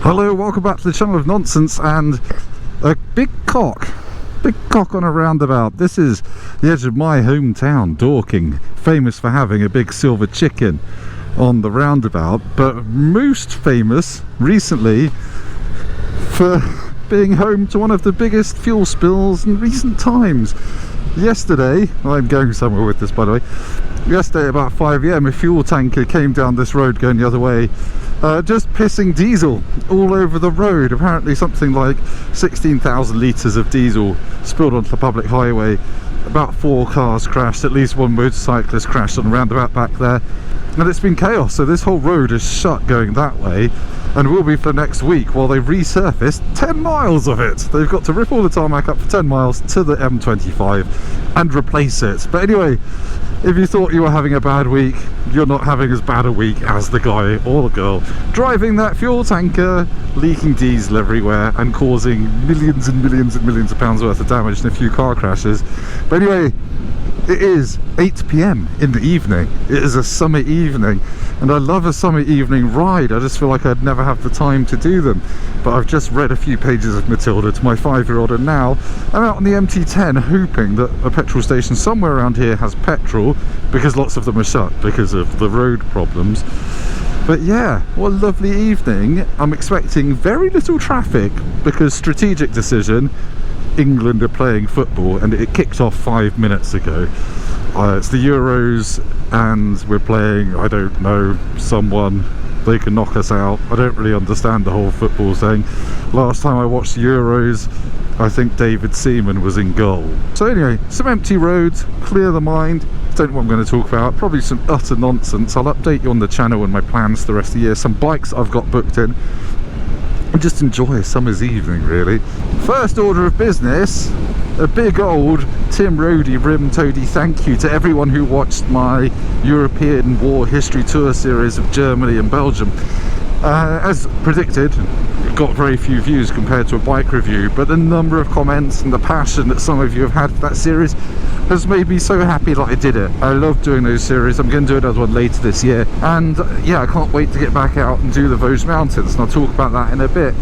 Hello, welcome back to the channel of nonsense and a big cock on a roundabout. This is the edge of my hometown, Dorking, famous for having a big silver chicken on the roundabout, but most famous recently for being home to one of the biggest fuel spills in recent times. Yesterday, I'm going somewhere with this by the way, yesterday about 5 AM a fuel tanker came down this road going the other way, just pissing diesel all over the road. Apparently something like 16,000 litres of diesel spilled onto the public highway. About 4 cars crashed, at least 1 motorcyclist crashed on the roundabout back there, and it's been chaos. So this whole road is shut going that way, and will be for next week while they resurface 10 miles of it. They've got to rip all the tarmac up for 10 miles to the M25 and replace it. But anyway, if you thought you were having a bad week, you're not having as bad a week as the guy or the girl driving that fuel tanker, leaking diesel everywhere and causing millions and millions and millions of pounds worth of damage in a few car crashes. But anyway, it is 8 PM in the evening. It is a summer evening, and I love a summer evening ride. I just feel like I'd never have the time to do them. But I've just read a few pages of Matilda to my 5-year-old, and now I'm out on the MT10 hoping that a petrol station somewhere around here has petrol, because lots of them are shut because of the road problems. But yeah, what a lovely evening. I'm expecting very little traffic because strategic decision, England are playing football and it kicked off 5 minutes ago. It's the Euros and we're playing, I don't know, someone, they can knock us out. I don't really understand the whole football thing. Last time I watched the Euros, I think David Seaman was in goal. So anyway, some empty roads, clear the mind. Don't know what I'm going to talk about, probably some utter nonsense. I'll update you on the channel and my plans for the rest of the year, some bikes I've got booked in, and just enjoy a summer's evening really. First order of business, a big old Tim Rodey Rim Toady thank you to everyone who watched my European War History Tour series of Germany and Belgium. As predicted, it got very few views compared to a bike review, but the number of comments and the passion that some of you have had for that series has made me so happy that I did it. I love doing those series. I'm going to do another one later this year, and yeah, I can't wait to get back out and do the Vosges Mountains, and I'll talk about that in a bit.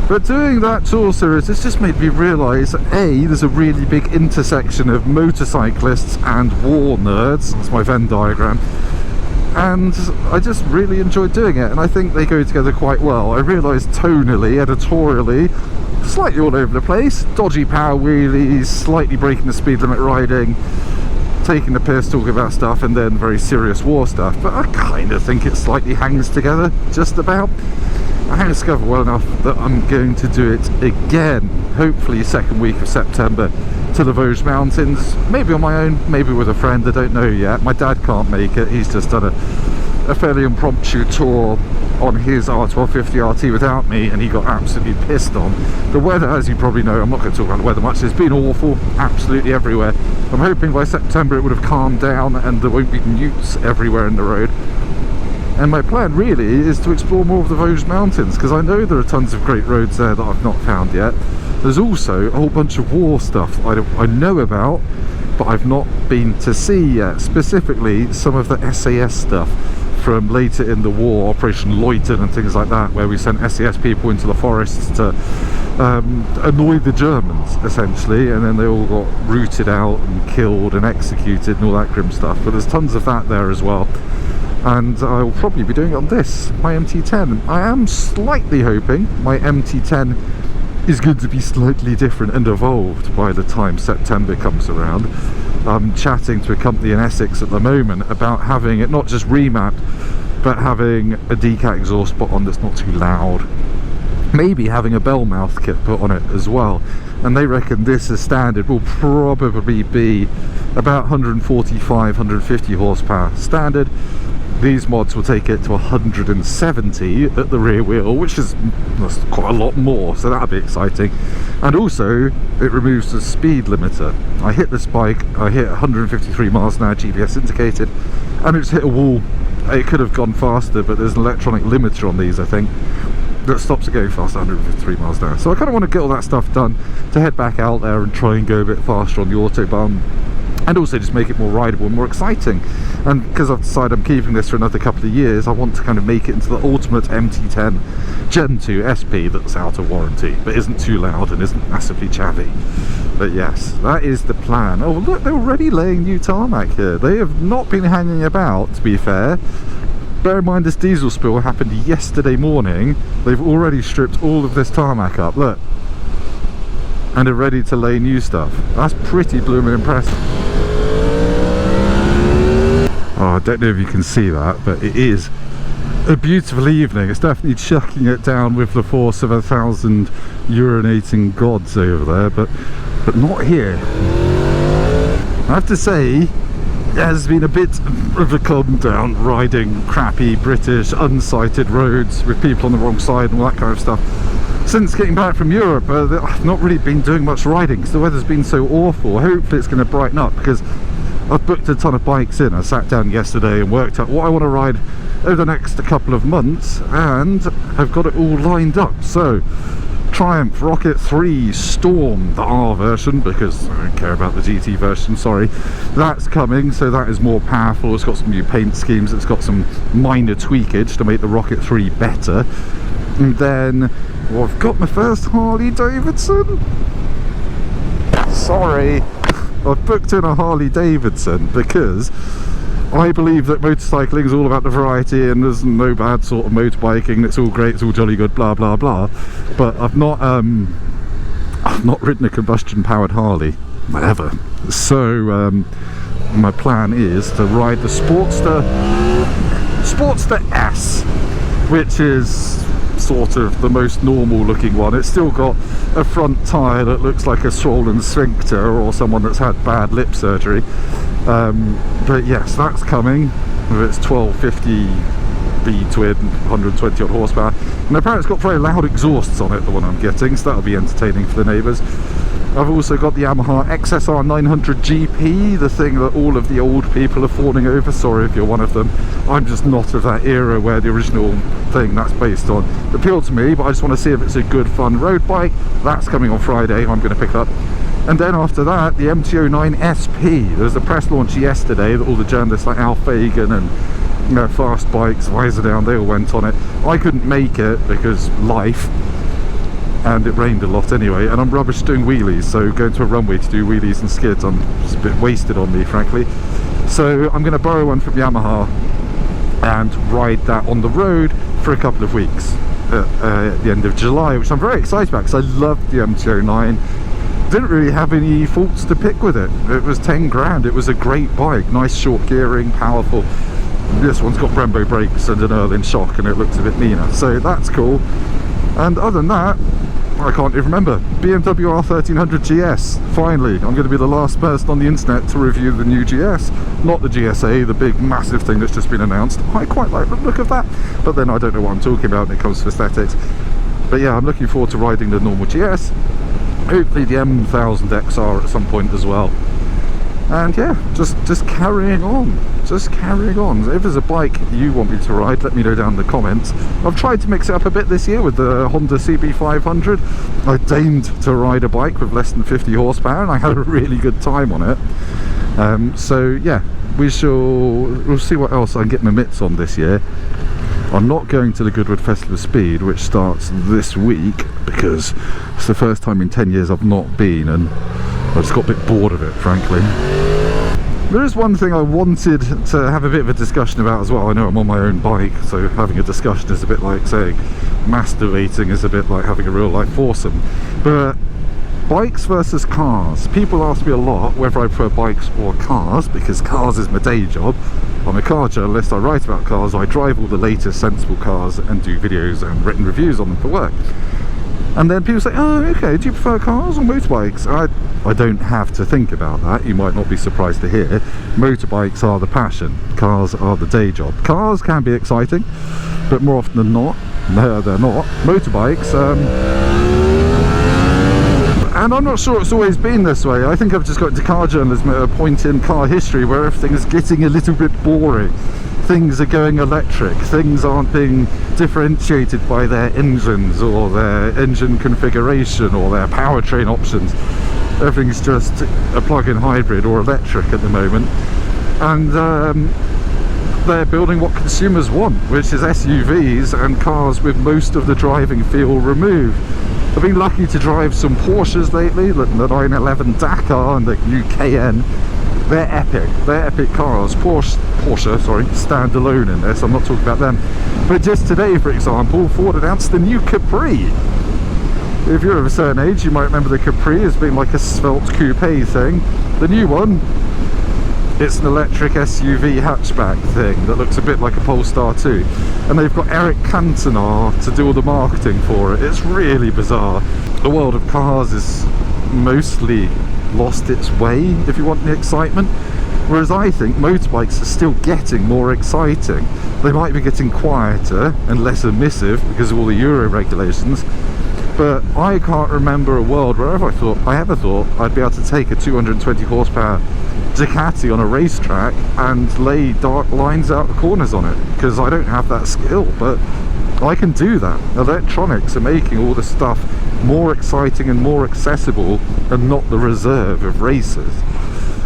But doing that tour series has just made me realise, A, there's a really big intersection of motorcyclists and war nerds. That's my Venn diagram. And I just really enjoyed doing it, and I think they go together quite well. I realised tonally, editorially, slightly all over the place. Dodgy power wheelies, slightly breaking the speed limit riding, taking the piss, talking about stuff, and then very serious war stuff. But I kind of think it slightly hangs together, just about. I hangs together well enough that I'm going to do it again, hopefully second week of September, to the Vosges Mountains, maybe on my own, maybe with a friend, I don't know yet. My dad can't make it, he's just done a fairly impromptu tour on his R1250 RT without me, and he got absolutely pissed on. The weather, as you probably know, I'm not going to talk about the weather much, it's been awful, absolutely everywhere. I'm hoping by September it would have calmed down and there won't be newts everywhere in the road. And my plan really is to explore more of the Vosges Mountains, because I know there are tons of great roads there that I've not found yet. There's also a whole bunch of war stuff I know about, but I've not been to see yet. Specifically, some of the SAS stuff from later in the war, Operation Leuthen and things like that, where we sent SAS people into the forests to annoy the Germans, essentially, and then they all got rooted out and killed and executed and all that grim stuff. But there's tons of that there as well. And I'll probably be doing it on this, my MT10. I am slightly hoping my MT10 is going to be slightly different and evolved by the time September comes around. I'm chatting to a company in Essex at the moment about having it not just remapped, but having a decal exhaust put on that's not too loud. Maybe having a bell mouth kit put on it as well. And they reckon this as standard will probably be about 145, 150 horsepower standard. These mods will take it to 170 at the rear wheel, which is quite a lot more, so that'll be exciting. And also, it removes the speed limiter. I hit this bike, I hit 153 miles an hour GPS indicated, and it's hit a wall. It could have gone faster, but there's an electronic limiter on these, I think, that stops it going faster, 153 miles an hour. So I kind of want to get all that stuff done to head back out there and try and go a bit faster on the Autobahn. and also just make it more rideable and more exciting. And because I've decided I'm keeping this for another couple of years, I want to kind of make it into the ultimate MT10 Gen 2 SP that's out of warranty but isn't too loud and isn't massively chavvy. But yes, that is the plan. Oh look, they're already laying new tarmac here. They have not been hanging about, to be fair. Bear in mind this diesel spill happened yesterday morning. They've already stripped all of this tarmac up, look, and are ready to lay new stuff. That's pretty blooming impressive. Oh, I don't know if you can see that, but it is a beautiful evening. It's definitely chucking it down with the force of 1,000 urinating gods over there, but not here. I have to say, it has been a bit of a calm down riding crappy British unsighted roads with people on the wrong side and all that kind of stuff. Since getting back from Europe, I've not really been doing much riding because the weather's been so awful. Hopefully it's going to brighten up, because I've booked a ton of bikes in. I sat down yesterday and worked out what I want to ride over the next couple of months, and I've got it all lined up. So Triumph Rocket 3 Storm, the R version, because I don't care about the GT version, sorry, that's coming. So that is more powerful. It's got some new paint schemes, it's got some minor tweakage to make the Rocket 3 better. And then, well, I've got my first Harley Davidson. Sorry, I've booked in a Harley Davidson because I believe that motorcycling is all about the variety and there's no bad sort of motorbiking. It's all great, it's all jolly good, blah blah blah. But I've not ridden a combustion powered Harley ever. So my plan is to ride the Sportster S, which is sort of the most normal looking one. It's still got a front tyre that looks like a swollen sphincter or someone that's had bad lip surgery. But yes, that's coming with its 1250 V-twin, 120 odd horsepower, and apparently it's got very loud exhausts on it, the one I'm getting, so that'll be entertaining for the neighbours. I've also got the Yamaha XSR 900 GP, the thing that all of the old people are fawning over. Sorry if you're one of them, I'm just not of that era where the original thing that's based on appealed to me, but I just want to see if it's a good fun road bike. That's coming on Friday, I'm going to pick it up. And then after that, the MT09 SP. There was a press launch yesterday that all the journalists like Al Fagan and Fast Bikes, Visor Down, they all went on it. I couldn't make it because life, and it rained a lot anyway, and I'm rubbish doing wheelies, so going to a runway to do wheelies and skids, I'm just a bit wasted on me, frankly. So I'm going to borrow one from Yamaha and ride that on the road for a couple of weeks at the end of July, which I'm very excited about because I loved the MT09. Didn't really have any faults to pick with it. It was 10 grand. It was a great bike, nice short gearing, powerful. This one's got Brembo brakes and an Erlin shock, and it looks a bit meaner, so that's cool. And other than that, I can't even remember. BMW R1300 GS, finally. I'm going to be the last person on the internet to review the new GS, not the GSA, the big massive thing that's just been announced. I quite like the look of that, but then I don't know what I'm talking about when it comes to aesthetics. But yeah, I'm looking forward to riding the normal GS, hopefully the M1000 XR at some point as well. And yeah, just carrying on, just carrying on. If there's a bike you want me to ride, let me know down in the comments. I've tried to mix it up a bit this year with the Honda CB500. I deigned to ride a bike with less than 50 horsepower and I had a really good time on it. So yeah, we'll see what else I can get my mitts on this year. I'm not going to the Goodwood Festival of Speed, which starts this week, because it's the first time in 10 years I've not been, and I just got a bit bored of it, frankly. There is one thing I wanted to have a bit of a discussion about as well. I know I'm on my own bike, so having a discussion is a bit like saying masturbating is a bit like having a real life foursome. But bikes versus cars. People ask me a lot whether I prefer bikes or cars, because cars is my day job. I'm a car journalist, I write about cars, I drive all the latest sensible cars and do videos and written reviews on them for work. And then people say, oh okay, do you prefer cars or motorbikes? I don't have to think about that, you might not be surprised to hear. Motorbikes are the passion, cars are the day job. Cars can be exciting, but more often than not, no they're not. Motorbikes, and I'm not sure it's always been this way. I think I've just got into car journalism at a point in car history where everything is getting a little bit boring. Things are going electric, things aren't being differentiated by their engines or their engine configuration or their powertrain options. Everything's just a plug-in hybrid or electric at the moment, and they're building what consumers want, which is SUVs and cars with most of the driving feel removed. I've been lucky to drive some Porsches lately, like the 911 Dakar and the new Cayenne. They're epic cars. Porsche, sorry, stand alone in this, I'm not talking about them. But just today, for example, Ford announced the new Capri. If you're of a certain age, you might remember the Capri as being like a svelte coupe thing. The new one, it's an electric SUV hatchback thing that looks a bit like a Polestar 2. And they've got Eric Cantona to do all the marketing for it. It's really bizarre. The world of cars is mostly lost its way, if you want the excitement. Whereas I think motorbikes are still getting more exciting. They might be getting quieter and less emissive because of all the Euro regulations. But I can't remember a world where I ever thought I'd be able to take a 220 horsepower Ducati on a racetrack and lay dark lines out the corners on it, because I don't have that skill, but I can do that. Electronics are making all the stuff more exciting and more accessible, and not the reserve of racers.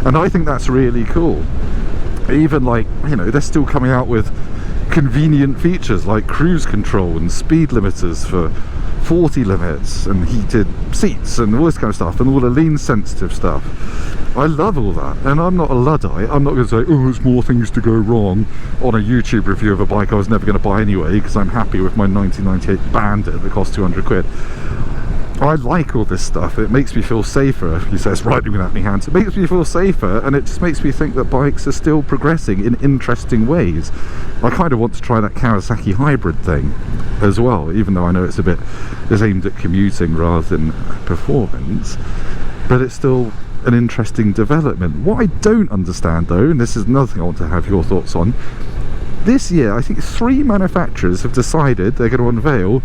And I think that's really cool. Even like, you know, they're still coming out with convenient features like cruise control and speed limiters for 40 limits and heated seats and all this kind of stuff, and all the lean sensitive stuff. I love all that, and I'm not a Luddite. I'm not going to say, oh, there's more things to go wrong on a YouTube review of a bike I was never going to buy anyway, because I'm happy with my 1998 Bandit that cost 200 quid. I like all this stuff. It makes me feel safer. He says, right with my hands. It makes me feel safer, and it just makes me think that bikes are still progressing in interesting ways. I kind of want to try that Kawasaki hybrid thing as well, even though I know it's aimed at commuting rather than performance, but it's still an interesting development. What I don't understand though, and this is another thing I want to have your thoughts on, this year I think 3 manufacturers have decided they're going to unveil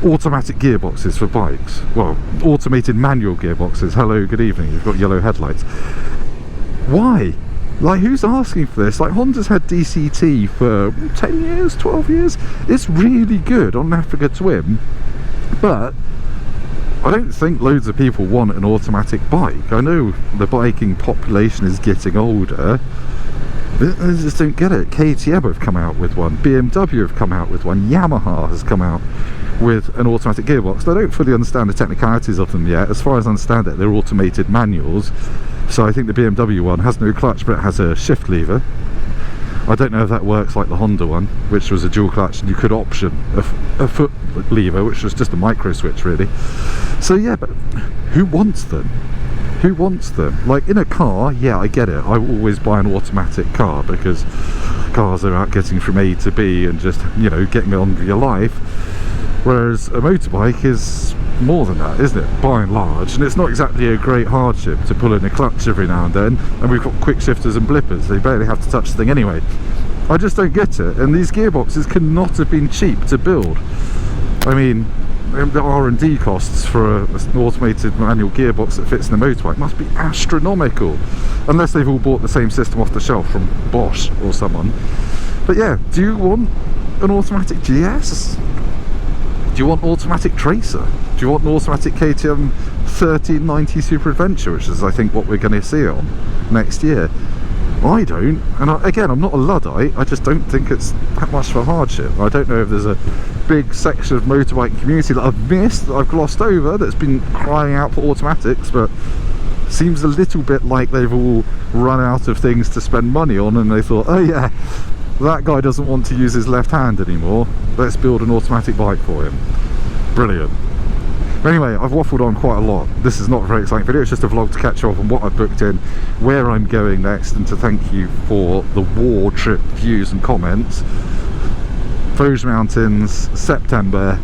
automatic gearboxes for bikes. Well, automated manual gearboxes. Hello, good evening, you've got yellow headlights. Why? Like, who's asking for this? Like, Honda's had DCT for 10 years, 12 years. It's really good on an Africa Twin, but I don't think loads of people want an automatic bike. I know the biking population is getting older, but I just don't get it. KTM have come out with one, BMW have come out with one, Yamaha has come out with an automatic gearbox. I don't fully understand the technicalities of them yet. As far as I understand it, they're automated manuals. So I think the BMW one has no clutch, but it has a shift lever. I don't know if that works like the Honda one, which was a dual clutch, and you could option a foot lever, which was just a micro switch really. So yeah, but who wants them? Who wants them? Like, in a car, yeah, I get it. I will always buy an automatic car because cars are out getting from A to B and just, you know, getting on with your life. Whereas a motorbike is more than that, isn't it, by and large? And it's not exactly a great hardship to pull in a clutch every now and then, and we've got quick shifters and blippers. They barely have to touch the thing anyway. I just don't get it. And these gearboxes cannot have been cheap to build. I mean, the R&D costs for an automated manual gearbox that fits in a motorbike must be astronomical, unless they've all bought the same system off the shelf from Bosch or someone. But yeah, do you want an automatic GS? Do you want automatic Tracer? Do you want an automatic KTM 1390 Super Adventure, which is I think what we're going to see on next year? I don't, and again, I'm not a Luddite. I just don't think it's that much of a hardship. I don't know if there's a big section of motorbike community that I've missed, that I've glossed over, that's been crying out for automatics, but seems a little bit like they've all run out of things to spend money on, and they thought, oh yeah, that guy doesn't want to use his left hand anymore, let's build an automatic bike for him. Brilliant. But anyway, I've waffled on quite a lot. This is not a very exciting video, it's just a vlog to catch up on what I've booked in, where I'm going next, and to thank you for the war trip views and comments. Vosges Mountains, September.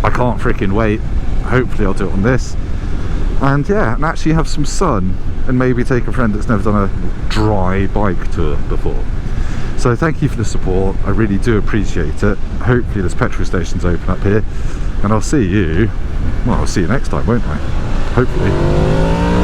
I can't freaking wait. Hopefully I'll do it on this. And yeah, and actually have some sun, and maybe take a friend that's never done a dry bike tour before. So thank you for the support, I really do appreciate it. Hopefully there's petrol stations open up here, and I'll see you, well, I'll see you next time, won't I? Hopefully.